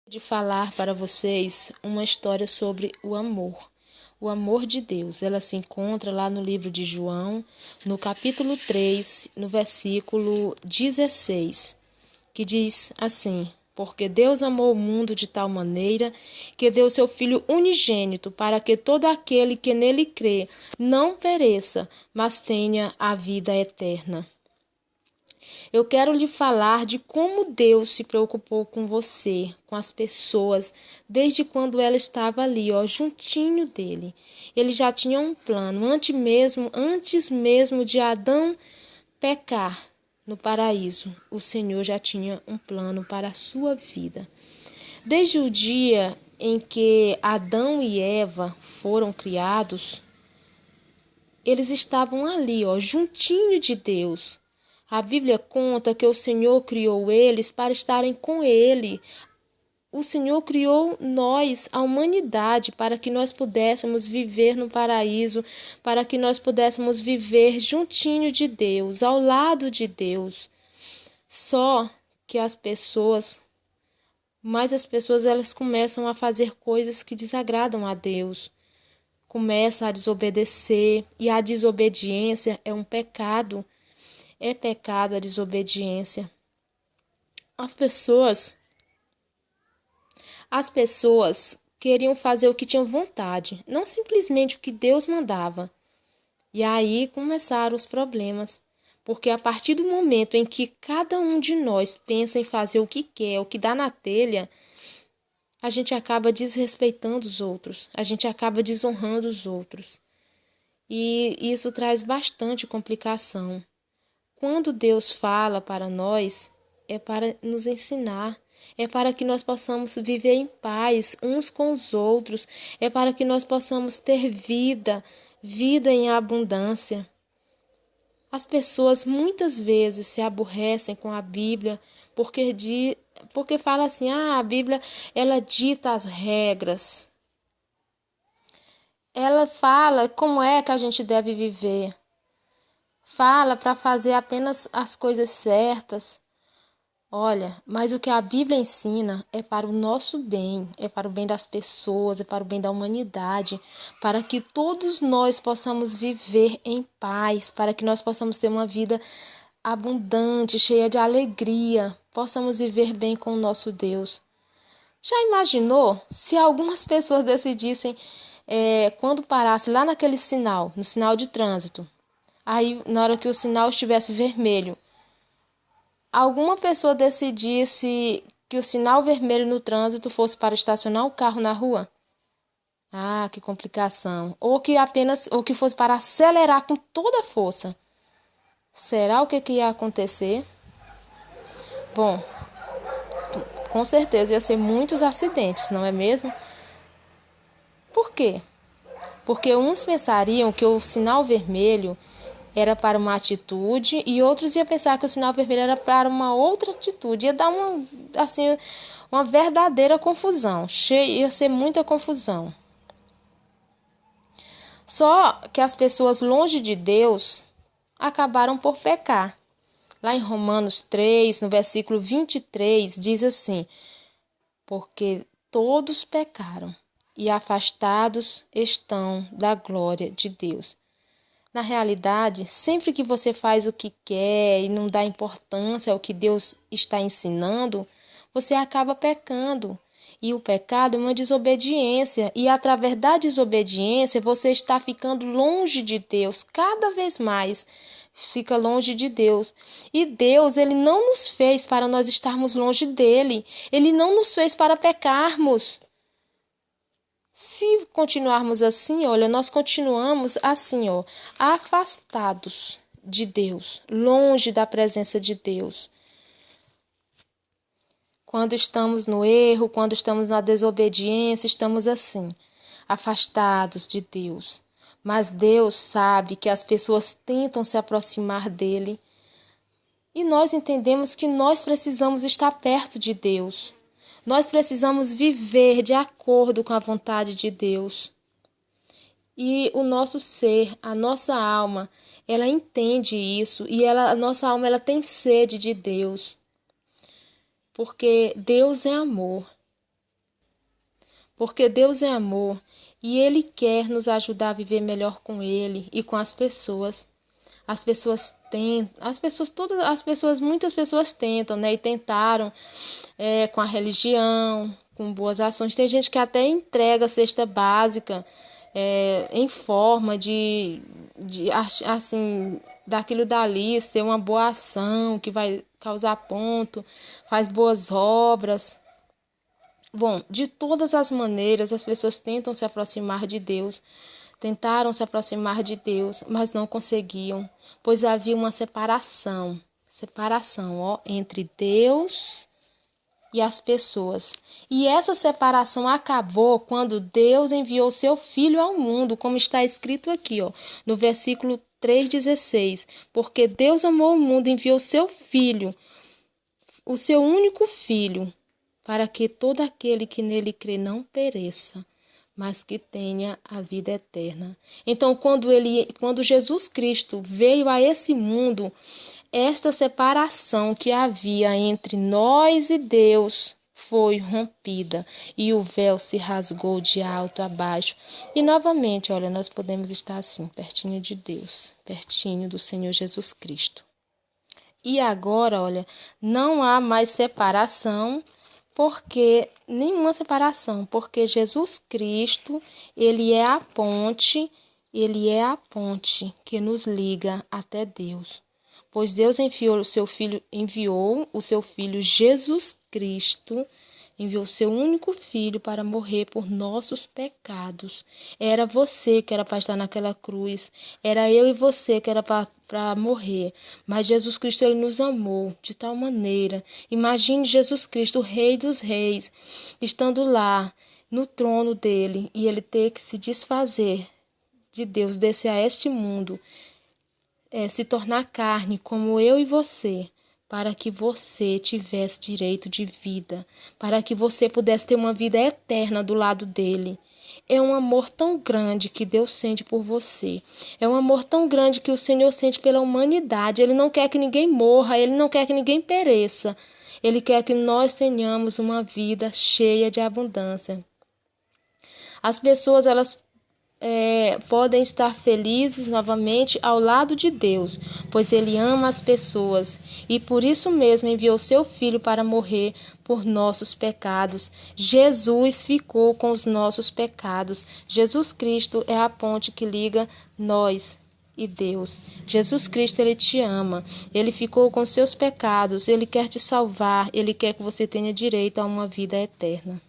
De falar para vocês uma história sobre o amor de Deus. Ela se encontra lá no livro de João, no capítulo 3, no versículo 16, que diz assim: Porque Deus amou o mundo de tal maneira que deu seu Filho unigênito, para que todo aquele que nele crê não pereça, mas tenha a vida eterna. Eu quero lhe falar de como Deus se preocupou com você, com as pessoas, desde quando ela estava ali, ó, juntinho dele. Ele já tinha um plano, antes mesmo de Adão pecar no paraíso. O Senhor já tinha um plano para a sua vida. Desde o dia em que Adão e Eva foram criados, eles estavam ali, ó, juntinho de Deus. A Bíblia conta que o Senhor criou eles para estarem com Ele. O Senhor criou nós, a humanidade, para que nós pudéssemos viver no paraíso, para que nós pudéssemos viver juntinho de Deus, ao lado de Deus. Só que as pessoas elas começam a fazer coisas que desagradam a Deus. Começa a desobedecer, e a desobediência é um pecado. É pecado a desobediência. As pessoas queriam fazer o que tinham vontade, não simplesmente o que Deus mandava. E aí começaram os problemas, porque a partir do momento em que cada um de nós pensa em fazer o que quer, o que dá na telha, a gente acaba desrespeitando os outros, a gente acaba desonrando os outros. E isso traz bastante complicação. Quando Deus fala para nós, é para nos ensinar, é para que nós possamos viver em paz uns com os outros, é para que nós possamos ter vida em abundância. As pessoas muitas vezes se aborrecem com a Bíblia porque fala assim: a Bíblia ela dita as regras. Ela fala como é que a gente deve viver. Fala para fazer apenas as coisas certas. Olha, mas o que a Bíblia ensina é para o nosso bem, é para o bem das pessoas, é para o bem da humanidade, para que todos nós possamos viver em paz, para que nós possamos ter uma vida abundante, cheia de alegria, possamos viver bem com o nosso Deus. Já imaginou se algumas pessoas decidissem, quando parasse lá naquele sinal, no sinal de trânsito, aí na hora que o sinal estivesse vermelho, alguma pessoa decidisse que o sinal vermelho no trânsito fosse para estacionar o carro na rua? Ah, que complicação. Ou que fosse para acelerar com toda a força. Será o que ia acontecer? Bom, com certeza ia ser muitos acidentes, não é mesmo? Por quê? Porque uns pensariam que o sinal vermelho era para uma atitude e outros iam pensar que o sinal vermelho era para uma outra atitude. Ia dar uma verdadeira confusão. Ia ser muita confusão. Só que as pessoas longe de Deus acabaram por pecar. Lá em Romanos 3, no versículo 23, diz assim: Porque todos pecaram e afastados estão da glória de Deus. Na realidade, sempre que você faz o que quer e não dá importância ao que Deus está ensinando, você acaba pecando. E o pecado é uma desobediência. E através da desobediência, você está ficando longe de Deus. Cada vez mais fica longe de Deus. E Deus, Ele não nos fez para nós estarmos longe dEle. Ele não nos fez para pecarmos. Se continuarmos assim, olha, nós continuamos assim, ó, afastados de Deus, longe da presença de Deus. Quando estamos no erro, quando estamos na desobediência, estamos assim, afastados de Deus. Mas Deus sabe que as pessoas tentam se aproximar dele. E nós entendemos que nós precisamos estar perto de Deus. Nós precisamos viver de acordo com a vontade de Deus. E o nosso ser, a nossa alma, ela entende isso e a nossa alma ela tem sede de Deus. Porque Deus é amor. porque Deus é amor e Ele quer nos ajudar a viver melhor com Ele e com as pessoas. Muitas pessoas tentam, né? E tentaram com a religião, com boas ações. Tem gente que até entrega a cesta básica em forma assim, daquilo dali ser uma boa ação que vai causar ponto, faz boas obras. Bom, de todas as maneiras as pessoas tentam se aproximar de Deus, tentaram se aproximar de Deus, mas não conseguiam, pois havia uma separação, entre Deus e as pessoas. E essa separação acabou quando Deus enviou seu Filho ao mundo, como está escrito aqui, no versículo 3,16. Porque Deus amou o mundo e enviou seu Filho, o seu único Filho, para que todo aquele que nele crê não pereça, mas que tenha a vida eterna. Então, quando Jesus Cristo veio a esse mundo, esta separação que havia entre nós e Deus foi rompida e o véu se rasgou de alto a baixo. E novamente, olha, nós podemos estar assim, pertinho de Deus, pertinho do Senhor Jesus Cristo. E agora, olha, não há mais separação, nenhuma separação, porque Jesus Cristo, ele é a ponte que nos liga até Deus. Pois Deus enviou o seu filho Jesus Cristo, enviou o seu único filho para morrer por nossos pecados. Era você que era para estar naquela cruz, era eu e você que era para morrer, mas Jesus Cristo, ele nos amou de tal maneira. Imagine Jesus Cristo, o Rei dos Reis, estando lá no trono dele e ele ter que se desfazer de Deus, descer a este mundo, se tornar carne como eu e você, para que você tivesse direito de vida, para que você pudesse ter uma vida eterna do lado dele. É um amor tão grande que Deus sente por você. É um amor tão grande que o Senhor sente pela humanidade. Ele não quer que ninguém morra, ele não quer que ninguém pereça. Ele quer que nós tenhamos uma vida cheia de abundância. As pessoas, elas podem estar felizes novamente ao lado de Deus, pois Ele ama as pessoas e por isso mesmo enviou seu Filho para morrer por nossos pecados. Jesus ficou com os nossos pecados. Jesus Cristo é a ponte que liga nós e Deus. Jesus Cristo, ele te ama, ele ficou com seus pecados, ele quer te salvar, ele quer que você tenha direito a uma vida eterna.